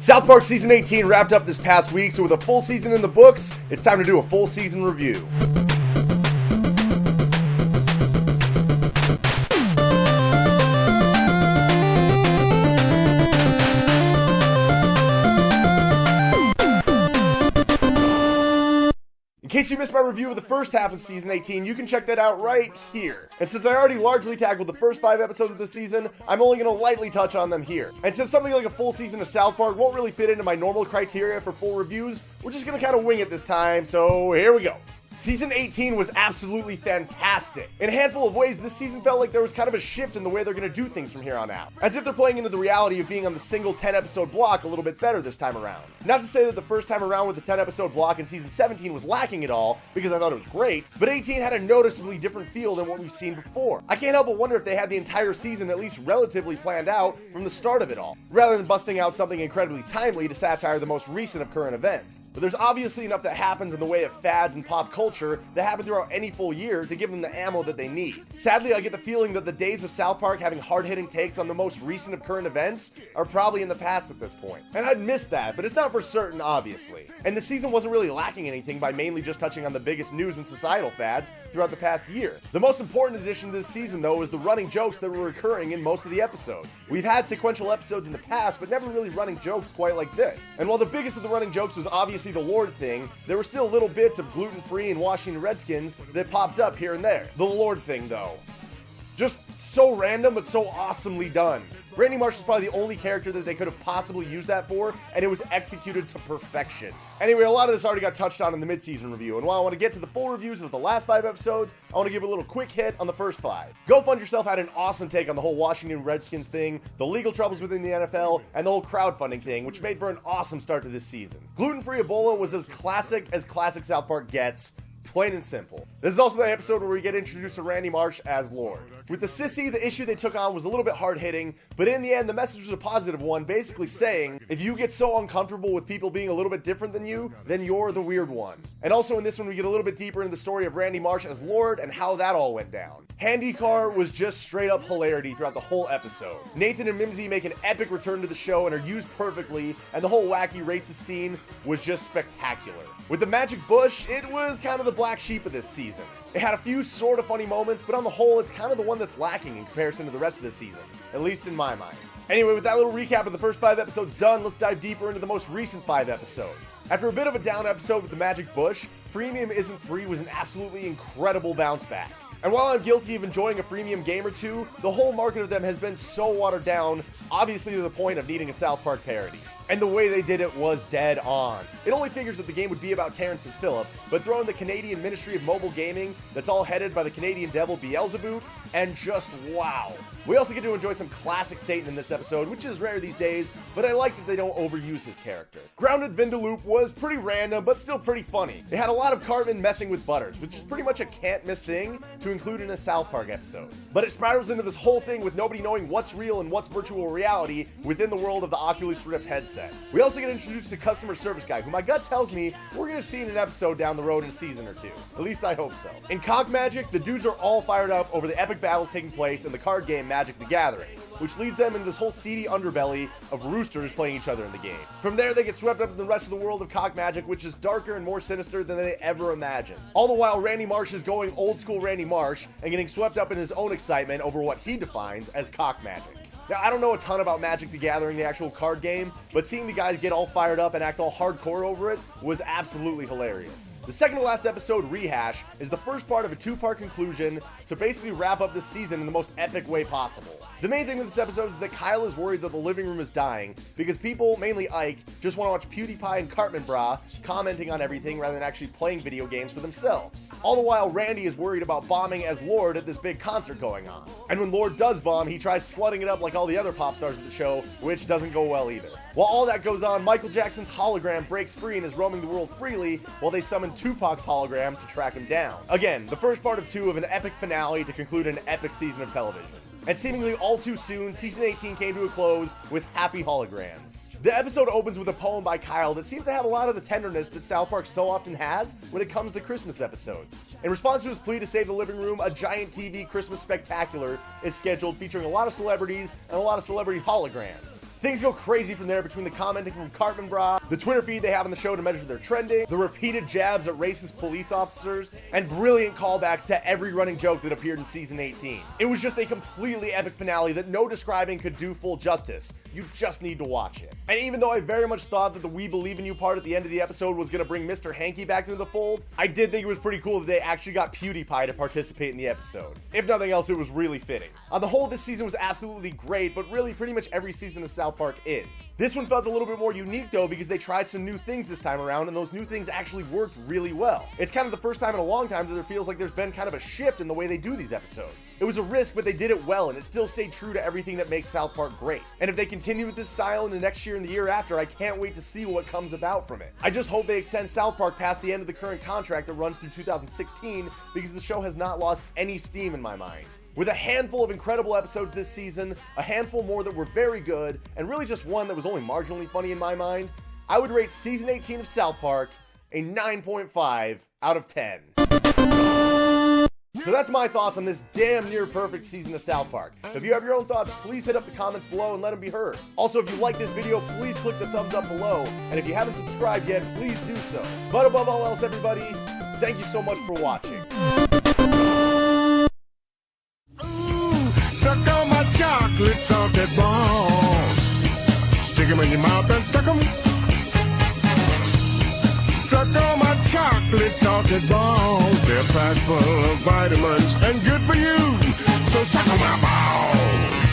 South Park Season 18 wrapped up this past week, so with a full season in the books, it's time to do a full season review. In case you missed my review of the first half of Season 18, you can check that out right here. And since I already largely tackled the first 5 episodes of the season, I'm only going to lightly touch on them here. And since something like a full season of South Park won't really fit into my normal criteria for full reviews, we're just going to kind of wing it this time, so here we go. Season 18 was absolutely fantastic. In a handful of ways, this season felt like there was kind of a shift in the way they're going to do things from here on out. As if they're playing into the reality of being on the single 10-episode block a little bit better this time around. Not to say that the first time around with the 10-episode block in Season 17 was lacking at all, because I thought it was great, but 18 had a noticeably different feel than what we've seen before. I can't help but wonder if they had the entire season at least relatively planned out from the start of it all, rather than busting out something incredibly timely to satire the most recent of current events. But there's obviously enough that happens in the way of fads and pop culture that happen throughout any full year to give them the ammo that they need. Sadly, I get the feeling that the days of South Park having hard-hitting takes on the most recent of current events are probably in the past at this point. And I'd miss that, but it's not for certain, obviously. And the season wasn't really lacking anything by mainly just touching on the biggest news and societal fads throughout the past year. The most important addition to this season, though, is the running jokes that were recurring in most of the episodes. We've had sequential episodes in the past, but never really running jokes quite like this. And while the biggest of the running jokes was obviously the Lorde thing, there were still little bits of gluten-free and Washington Redskins that popped up here and there. The Lorde thing, though. Just so random, but so awesomely done. Randy Marsh is probably the only character that they could have possibly used that for, and it was executed to perfection. Anyway, a lot of this already got touched on in the mid-season review, and while I want to get to the full reviews of the last 5 episodes, I want to give a little quick hit on the first 5. Go Fund Yourself had an awesome take on the whole Washington Redskins thing, the legal troubles within the NFL, and the whole crowdfunding thing, which made for an awesome start to this season. Gluten-free Ebola was as classic South Park gets. Plain and simple. This is also the episode where we get introduced to Randy Marsh as Lorde. With the sissy, the issue they took on was a little bit hard-hitting, but in the end, the message was a positive one, basically saying, if you get so uncomfortable with people being a little bit different than you, then you're the weird one. And also in this one, we get a little bit deeper into the story of Randy Marsh as Lorde and how that all went down. Handy Car was just straight up hilarity throughout the whole episode. Nathan and Mimsy make an epic return to the show and are used perfectly, and the whole wacky racist scene was just spectacular. With the magic bush, it was kind of the black sheep of this season. It had a few sort of funny moments, but on the whole, it's kind of the one that's lacking in comparison to the rest of the season, at least in my mind. Anyway, with that little recap of the first 5 episodes done, let's dive deeper into the most recent 5 episodes. After a bit of a down episode with the magic bush, Freemium Isn't Free was an absolutely incredible bounce back. And while I'm guilty of enjoying a freemium game or two, the whole market of them has been so watered down, obviously to the point of needing a South Park parody. And the way they did it was dead on. It only figures that the game would be about Terrence and Phillip, but throw in the Canadian Ministry of Mobile Gaming that's all headed by the Canadian devil Beelzebub, and just wow. We also get to enjoy some classic Satan in this episode, which is rare these days, but I like that they don't overuse his character. Grounded Vindaloop was pretty random, but still pretty funny. It had a lot of Cartman messing with Butters, which is pretty much a can't-miss thing to include in a South Park episode. But it spirals into this whole thing with nobody knowing what's real and what's virtual reality within the world of the Oculus Rift headset. We also get introduced to customer service guy, who my gut tells me we're going to see in an episode down the road in a season or two. At least I hope so. In Cock Magic, the dudes are all fired up over the epic battles taking place in the card game Magic the Gathering, which leads them into this whole seedy underbelly of roosters playing each other in the game. From there, they get swept up in the rest of the world of Cock Magic, which is darker and more sinister than they ever imagined. All the while, Randy Marsh is going old school Randy Marsh and getting swept up in his own excitement over what he defines as Cock Magic. Now, I don't know a ton about Magic the Gathering, the actual card game, but seeing the guys get all fired up and act all hardcore over it was absolutely hilarious. The second to last episode, Rehash, is the first part of a 2-part conclusion to basically wrap up this season in the most epic way possible. The main thing with this episode is that Kyle is worried that the living room is dying because people, mainly Ike, just want to watch PewDiePie and Cartman Bra commenting on everything rather than actually playing video games for themselves. All the while, Randy is worried about bombing as Lorde at this big concert going on. And when Lorde does bomb, he tries slutting it up like all the other pop stars at the show, which doesn't go well either. While all that goes on, Michael Jackson's hologram breaks free and is roaming the world freely while they summon Tupac's hologram to track him down. Again, the first part of 2 of an epic finale to conclude an epic season of television. And seemingly all too soon, Season 18 came to a close with happy holograms. The episode opens with a poem by Kyle that seems to have a lot of the tenderness that South Park so often has when it comes to Christmas episodes. In response to his plea to save the living room, a giant TV Christmas spectacular is scheduled featuring a lot of celebrities and a lot of celebrity holograms. Things go crazy from there between the commenting from Cartman Bra, the Twitter feed they have on the show to measure their trending, the repeated jabs at racist police officers, and brilliant callbacks to every running joke that appeared in season 18. It was just a completely epic finale that no describing could do full justice. You just need to watch it. And even though I very much thought that the "We Believe in You" part at the end of the episode was going to bring Mr. Hanky back into the fold, I did think it was pretty cool that they actually got PewDiePie to participate in the episode. If nothing else, it was really fitting. On the whole, this season was absolutely great, but really pretty much every season of South Park is. This one felt a little bit more unique though, because they tried some new things this time around, and those new things actually worked really well. It's kind of the first time in a long time that there feels like there's been kind of a shift in the way they do these episodes. It was a risk, but they did it well, and it still stayed true to everything that makes South Park great. And if they continue with this style in the next year and the year after, I can't wait to see what comes about from it. I just hope they extend South Park past the end of the current contract that runs through 2016, because the show has not lost any steam in my mind. With a handful of incredible episodes this season, a handful more that were very good, and really just one that was only marginally funny in my mind, I would rate season 18 of South Park a 9.5 out of 10. So that's my thoughts on this damn near perfect season of South Park. If you have your own thoughts, please hit up the comments below and let them be heard. Also, if you like this video, please click the thumbs up below, and if you haven't subscribed yet, please do so. But above all else, everybody, thank you so much for watching. Suck on my chocolate salted balls. Stick 'em in your mouth and suck 'em. Suck on my chocolate salted balls. They're packed full of vitamins and good for you. So suck on my balls.